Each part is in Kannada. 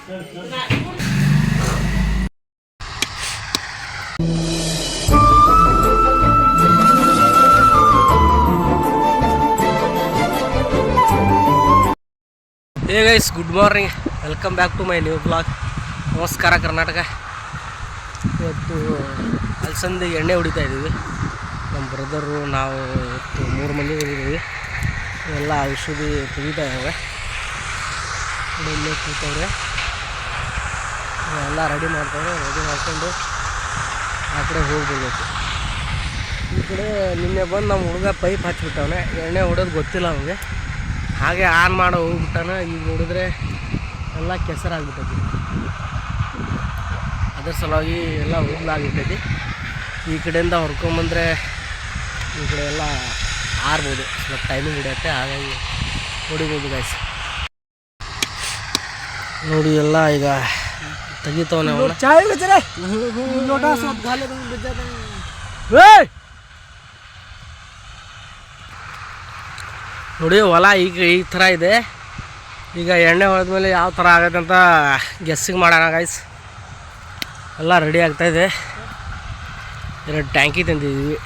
Hey guys, good morning, welcome back to my new blog. ನಮಸ್ಕಾರ ಕರ್ನಾಟಕ. ಇವತ್ತು ಅಲಸಂದಿಗೆ ಎಣ್ಣೆ ಹೊಡಿತಾ ಇದ್ದೀವಿ. ನಮ್ಮ ಬ್ರದರು ನಾವು ಇವತ್ತು 3 ಮಂದಿ ಬಂದಿದ್ದೀವಿ. ಎಲ್ಲ ಔಷಧಿ ತೆಗಿತಾ ಇದ್ದಾವೆ. ಇಲ್ಲೇ ಕೂತವ್ರೆ, ಎಲ್ಲ ರೆಡಿ ಮಾಡ್ತಾರೆ. ರೆಡಿ ಮಾಡ್ಕೊಂಡು ಆ ಕಡೆ ಹೋಗ್ಬಿಡ್ಬೇಕು. ಈ ಕಡೆ ನಿನ್ನೆ ಬಂದು ನಮ್ಮ ಹುಡುಗ ಪೈಪ್ ಹಚ್ಬಿಟ್ಟವನೆ. ಎಣ್ಣೆ ಹೊಡೋದು ಗೊತ್ತಿಲ್ಲ ಅವನಿಗೆ, ಹಾಗೆ ಆನ್ ಮಾಡೋ ಹೋಗ್ಬಿಟ್ಟಾನ. ಈಗ ನೋಡಿದ್ರೆ ಎಲ್ಲ ಕೆಸರಾಗ್ಬಿಟ್ಟೈತಿ. ಅದ್ರ ಸಲುವಾಗಿ ಎಲ್ಲ ಹುಡ್ಲಾಗ್ಬಿಟ್ಟೈತಿ. ಈ ಕಡೆಯಿಂದ ಹೊರ್ಕೊಂಬಂದರೆ ಈ ಕಡೆ ಎಲ್ಲ ಆರ್ಬೋದು, ಸ್ವಲ್ಪ ಟೈಮಿಂಗ್ ಹಿಡಿಯುತ್ತೆ, ಹಾಗಾಗಿ ಹೊಡಿಬೋದು ಗಾಯ್ಸ್. ನೋಡಿ ಎಲ್ಲ ಈಗ ತೆಗಿತವನೆ ಅವನು. ನೋಡಿ ಹೊಲ ಈಗ ಈ ಥರ ಇದೆ. ಈಗ ಎಣ್ಣೆ ಹೊಡೆದ್ಮೇಲೆ ಯಾವ ಥರ ಆಗತ್ತೆ ಅಂತ ಗೆಸ್ಸಿಂಗ್ ಮಾಡೋಣ ಗೈಸ್. ಎಲ್ಲ ರೆಡಿ ಆಗ್ತಾಯಿದೆ. 2 ಟ್ಯಾಂಕಿ ತಂದಿದ್ದೀವಿ,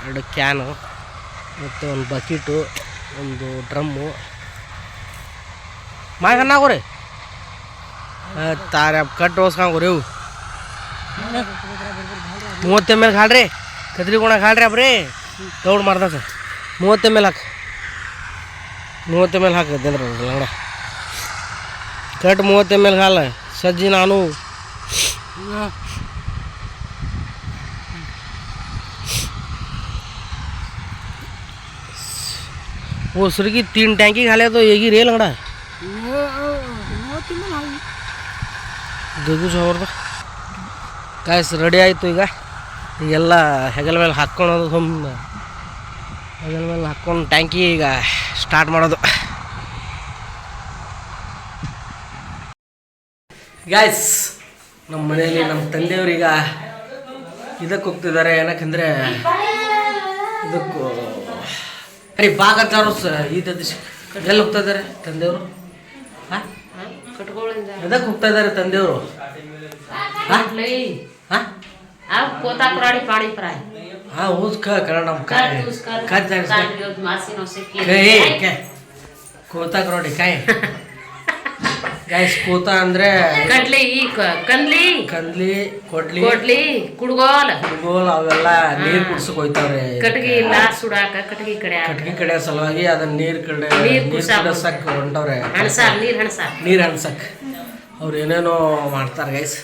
2 ಕ್ಯಾನು ಮತ್ತು 1 ಬಕೆಟು, 1 ಡ್ರಮ್ಮು. ಮಾಗನ್ನಾಗೋರಿ ತಾರೆ ಕಟ್ಟು ಹೋಸ್ಕೊಂಗೋರಿ. ಇವು 30 ml ಹಾಡ್ರಿ, ಕದ್ರಿ ಗುಣ ಹಾಡ್ರಿ ಅಬ್ರಿ. ದೌಡ್ ಮಾಡ್ದ 30 ml ಹಾಕಿ, 30 ml ಹಾಕತ್ತೆ ಅಂದ್ರೆ ಲಂಗಡ ಕಟ್ 30 ml ಹಾಲ ಸಜ್ಜಿ. ನಾನು वो सुरगी 3 टैंकी खाले तो एक ही रेल लंगड़ा देखू ಅವ್ರದ್ದು ಕಾಯ್ಸ್ ರೆಡಿ ಆಯಿತು. ಈಗೆಲ್ಲ ಹೆಗಲ ಮೇಲೆ ಹಾಕ್ಕೊಳೋದು, ಸುಮ್ಮನೆ ಹೆಗಲ ಮೇಲೆ ಹಾಕ್ಕೊಂಡು ಟ್ಯಾಂಕಿ ಈಗ ಸ್ಟಾರ್ಟ್ ಮಾಡೋದು. ಗಾಯ್ಸ್, ನಮ್ಮ ಮನೆಯಲ್ಲಿ ನಮ್ಮ ತಂದೆಯವ್ರೀಗ ಇದಕ್ಕೆ ಹೋಗ್ತಿದ್ದಾರೆ. ಏನಕ್ಕಂದರೆ ಇದಕ್ಕೂ ಬಾಗತ್ತಾರು ಎಲ್ಲಿ ಹೋಗ್ತಾ ಇದ್ದಾರೆ ತಂದೆಯವರು? ಎದಕ್ಕೆ ಹೋಗ್ತಾ ಇದ್ದಾರೆ ತಂದೆಯವರು? ಕನ್ನಡ ಕೋತಾ ಕರೋಡಿ ಕಾಯಿ ಗಾಯ್ಸ್. ಕೋತ ಅಂದ್ರೆ ಕಂದ್ಲಿ, ಕೊಡ್ಲಿ, ಕುಡ್ಗೋಲ್ ಅವೆಲ್ಲ ನೀರ್ ಕುಡ್ಸಕ್ ಹೋಯ್ತಾವ್ರೆ. ಕಟ್ಗಿ ಕಡೆ ಸಲುವಾಗಿ ಅದನ್ನ ನೀರ್ ಕುಡ್ಸಕ್ ಹೊಂಟವ್ರೆ. ನೀರ್ ಹಣ್ಸಕ್ ಅವ್ರು ಏನೇನೋ ಮಾಡ್ತಾರೆ ಗೈಸ್.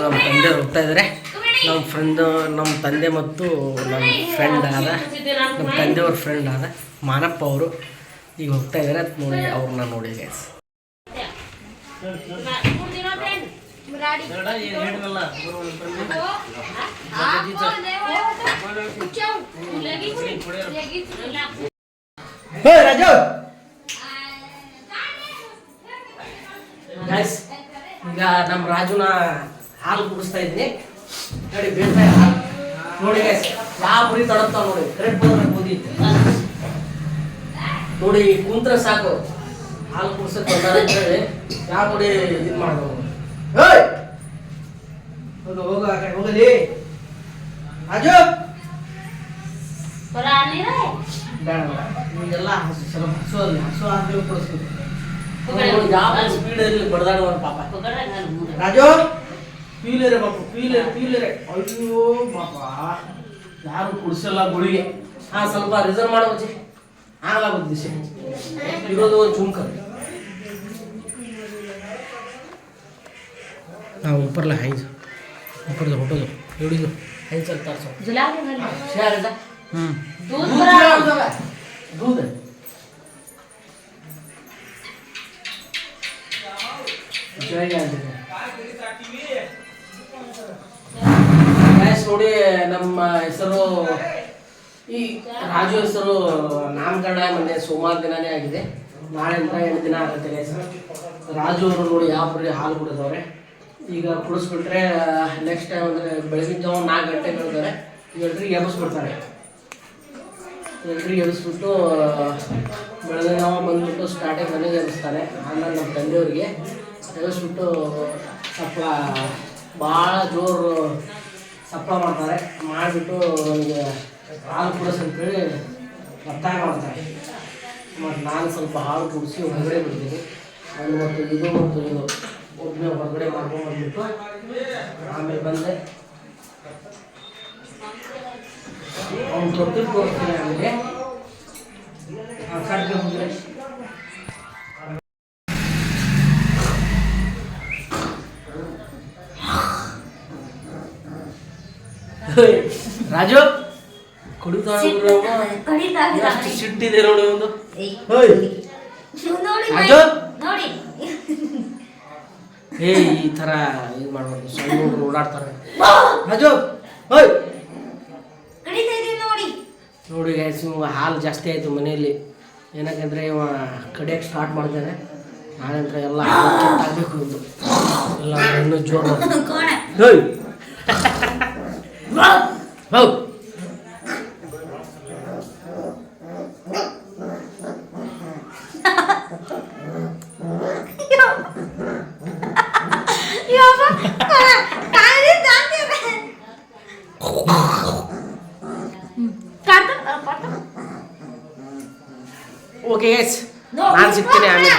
ನಮ್ಮ ತಂದೆ ಹೋಗ್ತಾ ಇದಾರೆ. ನಮ್ಮ ತಂದೆ ಮತ್ತು ನಮ್ಮ ಫ್ರೆಂಡ್ ಆದ, ನಮ್ಮ ತಂದೆಯವ್ರ ಫ್ರೆಂಡ್ ಆದ ಮಾನಪ್ಪ ಅವರು ಈಗ ಹೋಗ್ತಾ ಇದಾರೆ. ನೋಡಿ ಅವ್ರನ್ನ ನೋಡಿ ಗೈಸ್. ಈಗ ನಮ್ಮ ರಾಜುನ ಹಾಲು ಕುಡಿಸ್ತಾ ಇದ್ದೀನಿ. ನೋಡಿ ಬೇಡ ನೋಡಿ ಗೈಸ್, ಯಾವ ಬುರಿ ತಡತ್ತಾವ ನೋಡಿ. ಕರೆಕ್ಟ್ ಬೂದಿ ನೋಡಿ, ಕುಂತ್ರ ಸಾಕು ಹಾಲು ಕುಡ್ಸಕ್ ಬಂದಾರ ಅಂತ ಹೇಳಿ ಯಾವ ನೋಡಿ ಇದು ಮಾಡ್ಬೋದು. ಹೋಗಲಿ ರಾಜು, ಬೇಡ ಹಸು ಆದ್ಮೇಲೆ ಕೊಡಿಸ್ಬೇಕು. ಯಾವ ಸ್ಪೀಡಲ್ಲಿ ಬಡ್ದಾಡುವ ಪಾಪ. ರಾಜು ಪೀಲರೆ ಪಾಪ, ಪೀಲರೆ. ಅಯ್ಯೋ ಪಾಪ, ಯಾರು ಕುಡಿಸಲ್ಲ ಗುಳಿಗೆ. ಸ್ವಲ್ಪ ರಿಸರ್ವ್ ಮಾಡೋ ಬಚ್ಚಿ ಆಗಲಾಗುತ್ತೆ ದಿಶೆ ಇರೋದು ಒಂದು ಚುಂಕ. ನಾವು ऊपर ला हाइज ऊपर जो फोटो जो एवढी जो हाइज चलता सो जला शेअर जा दूध दूध जय गांधी गाइस ನೋಡಿ ನಮ್ಮ ಹೆಸರು ಈ ರಾಜು ಹೆಸರು ನಾಮಕರಣ ಮೊನ್ನೆ ಸೋಮವಾರ ದಿನನೇ ಆಗಿದೆ. ನಾಳೆಯಿಂದ 8 ದಿನ ಆಗುತ್ತೆ ಗೈಸ್. ರಾಜು ಅವರು ನೋಡಿ ಯಾವ ಬರೀ ಹಾಲು ಕುಡಿದವ್ರೆ. ಈಗ ಕುಡಿಸ್ಬಿಟ್ರೆ ನೆಕ್ಸ್ಟ್ ಟೈಮ್ ಅಂದರೆ ಬೆಳಗಿನ ಜಾವ 4 ಗಂಟೆಗೆ ಹೇಳ್ತಾರೆ. 7ರಿಗೆ ಎಬ್ಬಿಸ್ಬಿಡ್ತಾರೆ. 7ರಿಗೆ ಎಬ್ಬಿಸ್ಬಿಟ್ಟು ಬೆಳಗ್ಗೆ ಜಾವ ಬಂದ್ಬಿಟ್ಟು ಸ್ಟಾರ್ಟಿಂಗ್ ಮನೆಗೆ ಎಬ್ಬಿಸ್ತಾರೆ. ಆಮೇಲೆ ನಮ್ಮ ತಂದೆಯವ್ರಿಗೆ ಸೇವಿಸ್ಬಿಟ್ಟು ಸಪ್ಲ ಭಾಳ ಜೋರು ಸಪ್ಲ ಮಾಡ್ತಾರೆ. ಮಾಡಿಬಿಟ್ಟು ನನಗೆ ಹಾಲು ಕುಡಿಸಂತೇಳಿ ಒತ್ತಾಯ ಮಾಡ್ತಾರೆ. ಮತ್ತು ನಾನು ಸ್ವಲ್ಪ ಹಾಲು ಕುಡಿಸಿ ಹೊರಗಡೆ ಬಿಡ್ತೀನಿ. ಅದು ಮತ್ತು ಇದು ಒಬ್ಬನೇ ಹೊರಗಡೆ ಮಾಡ್ಕೊಂಡು ಬಂದ್ಬಿಟ್ಟು ಆಮೇಲೆ ಬಂದೆ ಅವ್ನು ತೊಟ್ಟಿಗೆ ತೋರಿಸ್ತೀನಿ. ಆಮೇಲೆ ಕಟ್ಗೆ ಹೋದರೆ ರಾಜು ಎಷ್ಟು ಸಿಟ್ಟಿದೆ ನೋಡಿ ಒಂದು. ರಾಜು ಈ ಥರ ಇದು ಮಾಡ್ಬಾರ್ದು. ಸಣ್ಣ ಹುಡುಗರು ಓಡಾಡ್ತಾರೆ. ರಾಜು ನೋಡಿ ಗೈಸ್, ಹಾಲು ಜಾಸ್ತಿ ಆಯಿತು ಮನೆಯಲ್ಲಿ. ಏನಕ್ಕಂದರೆ ಇವ ಕಡಿಯೋಕ್ಕೆ ಸ್ಟಾರ್ಟ್ ಮಾಡ್ತಾನೆ. ನಾನಂತರ ಎಲ್ಲ ಕಿತ್ತಾಗಬೇಕು ಇದು ಎಲ್ಲ ಇನ್ನೂ ಜೋರು ಹೌದು. ಓಕೆ ನಾನು ಸಿಗ್ತೀನಿ ಆಮೇಲೆ.